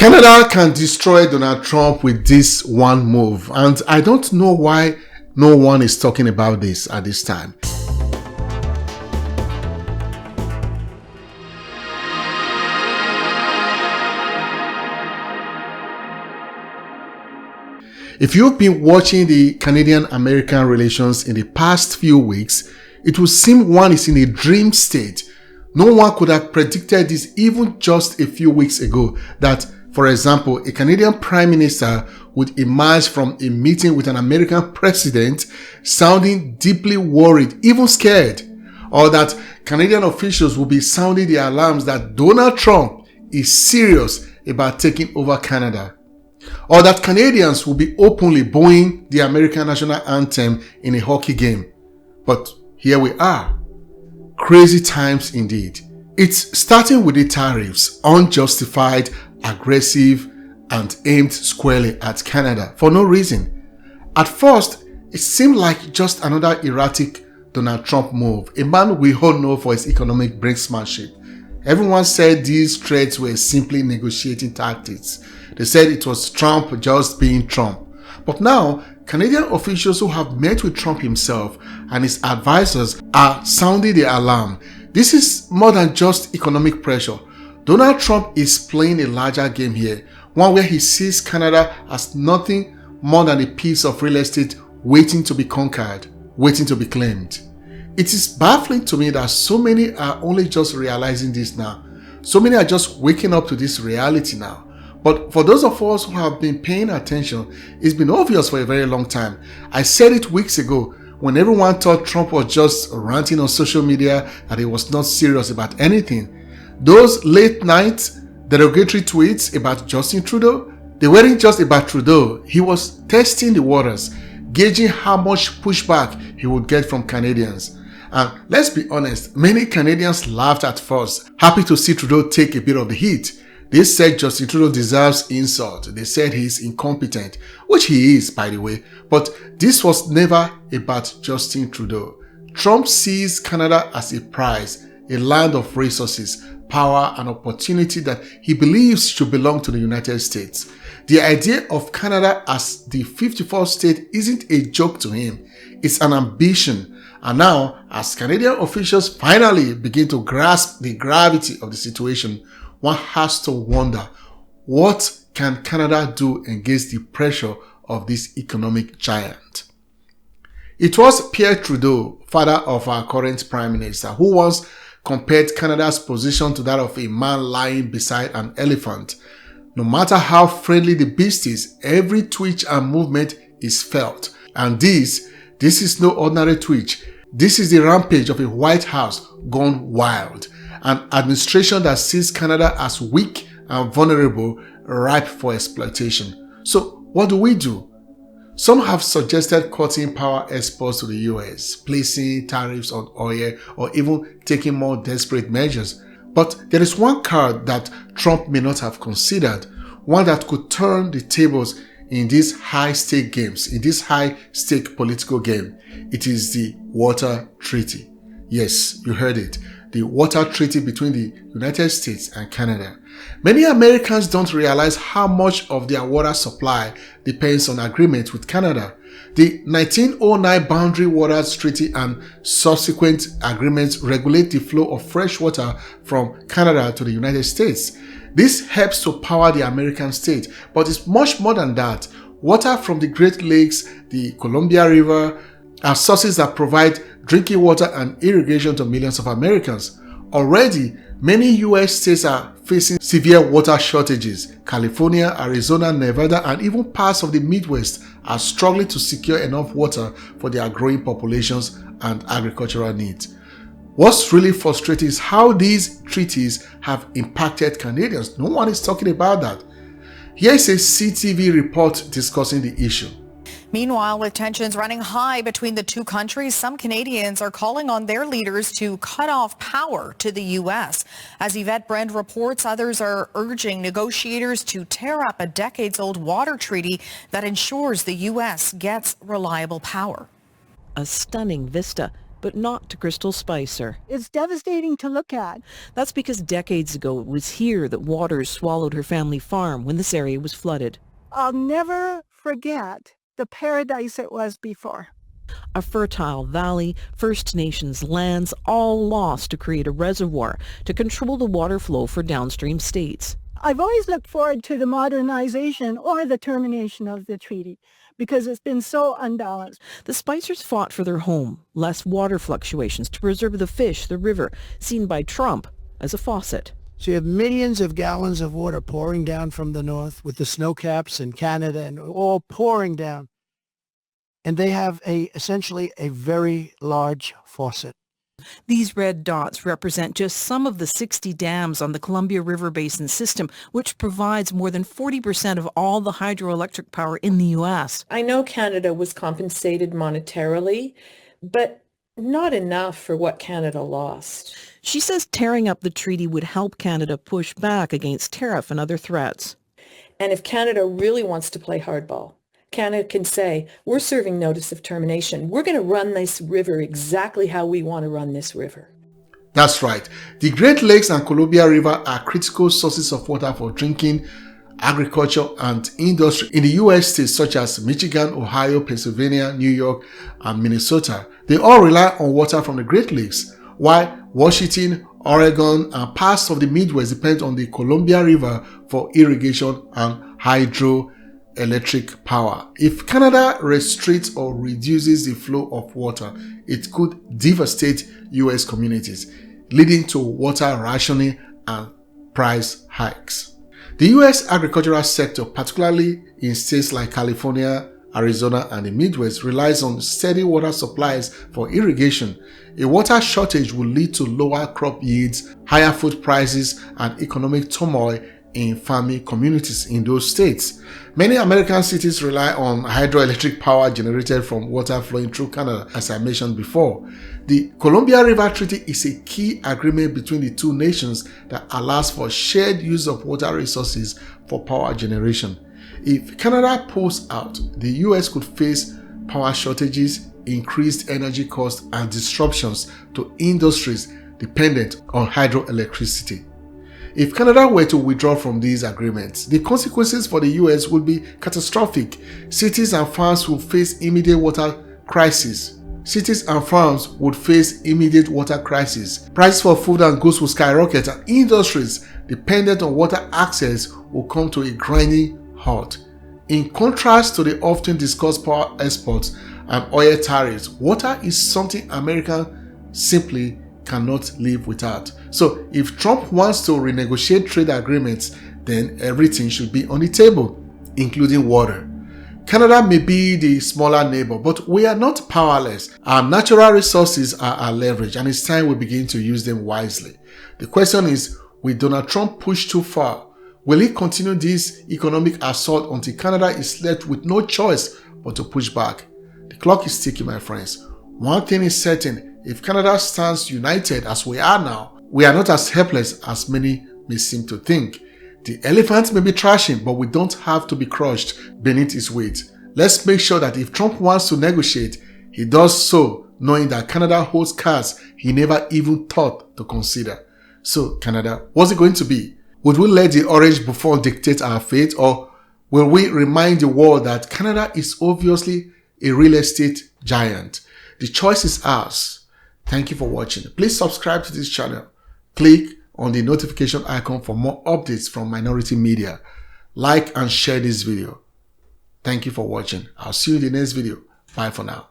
Canada can destroy Donald Trump with this one move, and I don't know why no one is talking about this at this time. If you've been watching the Canadian-American relations in the past few weeks, it would seem one is in a dream state. No one could have predicted this even just a few weeks ago, that, for example, a Canadian Prime Minister would emerge from a meeting with an American president sounding deeply worried, even scared, or that Canadian officials will be sounding the alarms that Donald Trump is serious about taking over Canada, or that Canadians will be openly booing the American national anthem in a hockey game. But here we are. Crazy times indeed. It's starting with the tariffs, unjustified, aggressive, and aimed squarely at Canada for no reason. At first, it seemed like just another erratic Donald Trump move, a man we all know for his economic brinksmanship. Everyone said these threats were simply negotiating tactics. They said it was Trump just being Trump. But now, Canadian officials who have met with Trump himself and his advisors are sounding the alarm. This is more than just economic pressure. Donald Trump is playing a larger game here, one where he sees Canada as nothing more than a piece of real estate waiting to be conquered, waiting to be claimed. It is baffling to me that so many are only just realizing this now. So many are just waking up to this reality now. But for those of us who have been paying attention, it's been obvious for a very long time. I said it weeks ago when everyone thought Trump was just ranting on social media that he was not serious about anything. Those late night derogatory tweets about Justin Trudeau, they weren't just about Trudeau. He was testing the waters, gauging how much pushback he would get from Canadians. And let's be honest, many Canadians laughed at first, happy to see Trudeau take a bit of the heat. They said Justin Trudeau deserves insult. They said he's incompetent, which he is, by the way. But this was never about Justin Trudeau. Trump sees Canada as a prize, a land of resources, power, and opportunity that he believes should belong to the United States. The idea of Canada as the 54th state isn't a joke to him. It's an ambition. And now, as Canadian officials finally begin to grasp the gravity of the situation, one has to wonder, what can Canada do against the pressure of this economic giant? It was Pierre Trudeau, father of our current Prime Minister, who once compared Canada's position to that of a man lying beside an elephant. No matter how friendly the beast is, every twitch and movement is felt. And this is no ordinary twitch. This is the rampage of a White House gone wild. An administration that sees Canada as weak and vulnerable, ripe for exploitation. So what do? Some have suggested cutting power exports to the US, placing tariffs on oil, or even taking more desperate measures. But there is one card that Trump may not have considered, one that could turn the tables in these high-stake games, in this high-stake political game. It is the water treaty. Yes, you heard it. The water treaty between the United States and Canada. Many Americans don't realize how much of their water supply depends on agreement with Canada. The 1909 Boundary Waters Treaty and subsequent agreements regulate the flow of fresh water from Canada to the United States. This helps to power the American state, but it's much more than that. Water from the Great Lakes, the Columbia River, are sources that provide drinking water and irrigation to millions of Americans. Already, many US states are facing severe water shortages. California, Arizona, Nevada, and even parts of the Midwest are struggling to secure enough water for their growing populations and agricultural needs. What's really frustrating is how these treaties have impacted Canadians. No one is talking about that. Here is a CTV report discussing the issue. Meanwhile, with tensions running high between the two countries, some Canadians are calling on their leaders to cut off power to the U.S. As Yvette Brand reports, others are urging negotiators to tear up a decades-old water treaty that ensures the U.S. gets reliable power. A stunning vista but not to Crystal Spicer. It's devastating to look at. That's because decades ago it was here that waters swallowed her family farm when this area was flooded. I'll never forget the paradise it was before. A fertile valley, First Nations lands, all lost to create a reservoir to control the water flow for downstream states. I've always looked forward to the modernization or the termination of the treaty because it's been so unbalanced. The Spicers fought for their home, less water fluctuations to preserve the fish, the river, seen by Trump as a faucet. So you have millions of gallons of water pouring down from the north with the snow caps in Canada and all pouring down. And they have essentially a very large faucet. These red dots represent just some of the 60 dams on the Columbia River Basin system, which provides more than 40% of all the hydroelectric power in the U.S. I know Canada was compensated monetarily, but not enough for what Canada lost. She says tearing up the treaty would help Canada push back against tariff and other threats. And if Canada really wants to play hardball, Canada can say, we're serving notice of termination. We're going to run this river exactly how we want to run this river. That's right. The Great Lakes and Columbia River are critical sources of water for drinking, agriculture, and industry in the U.S. states such as Michigan, Ohio, Pennsylvania, New York, and Minnesota. They all rely on water from the Great Lakes, while Washington, Oregon, and parts of the Midwest depend on the Columbia River for irrigation and hydroelectric power. If Canada restricts or reduces the flow of water, it could devastate U.S. communities, leading to water rationing and price hikes. The U.S. agricultural sector, particularly in states like California, Arizona, and the Midwest, relies on steady water supplies for irrigation. A water shortage will lead to lower crop yields, higher food prices, and economic turmoil in farming communities in those states. Many American cities rely on hydroelectric power generated from water flowing through Canada, as I mentioned before. The Columbia River Treaty is a key agreement between the two nations that allows for shared use of water resources for power generation. If Canada pulls out, the US could face power shortages, increased energy costs, and disruptions to industries dependent on hydroelectricity. If Canada were to withdraw from these agreements, the consequences for the US would be catastrophic. Cities and farms would face immediate water crisis. Cities and farms would face immediate water crisis. Prices for food and goods will skyrocket, and industries dependent on water access will come to a grinding halt. In contrast to the often discussed power exports and oil tariffs, water is something Americans simply cannot live without. So if Trump wants to renegotiate trade agreements, then everything should be on the table, including water. Canada may be the smaller neighbor, but we are not powerless. Our natural resources are our leverage, and it's time we begin to use them wisely. The question is, will Donald Trump push too far? Will he continue this economic assault until Canada is left with no choice but to push back? The clock is ticking, my friends. One thing is certain, if Canada stands united as we are now, we are not as helpless as many may seem to think. The elephant may be thrashing, but we don't have to be crushed beneath its weight. Let's make sure that if Trump wants to negotiate, he does so knowing that Canada holds cards he never even thought to consider. So, Canada, what's it going to be? Would we let the orange buffon dictate our fate, or will we remind the world that Canada is obviously a real estate giant? The choice is ours. Thank you for watching. Please subscribe to this channel. Click on the notification icon for more updates from Minority Media. Like and share this video. Thank you for watching. I'll see you in the next video. Bye for now.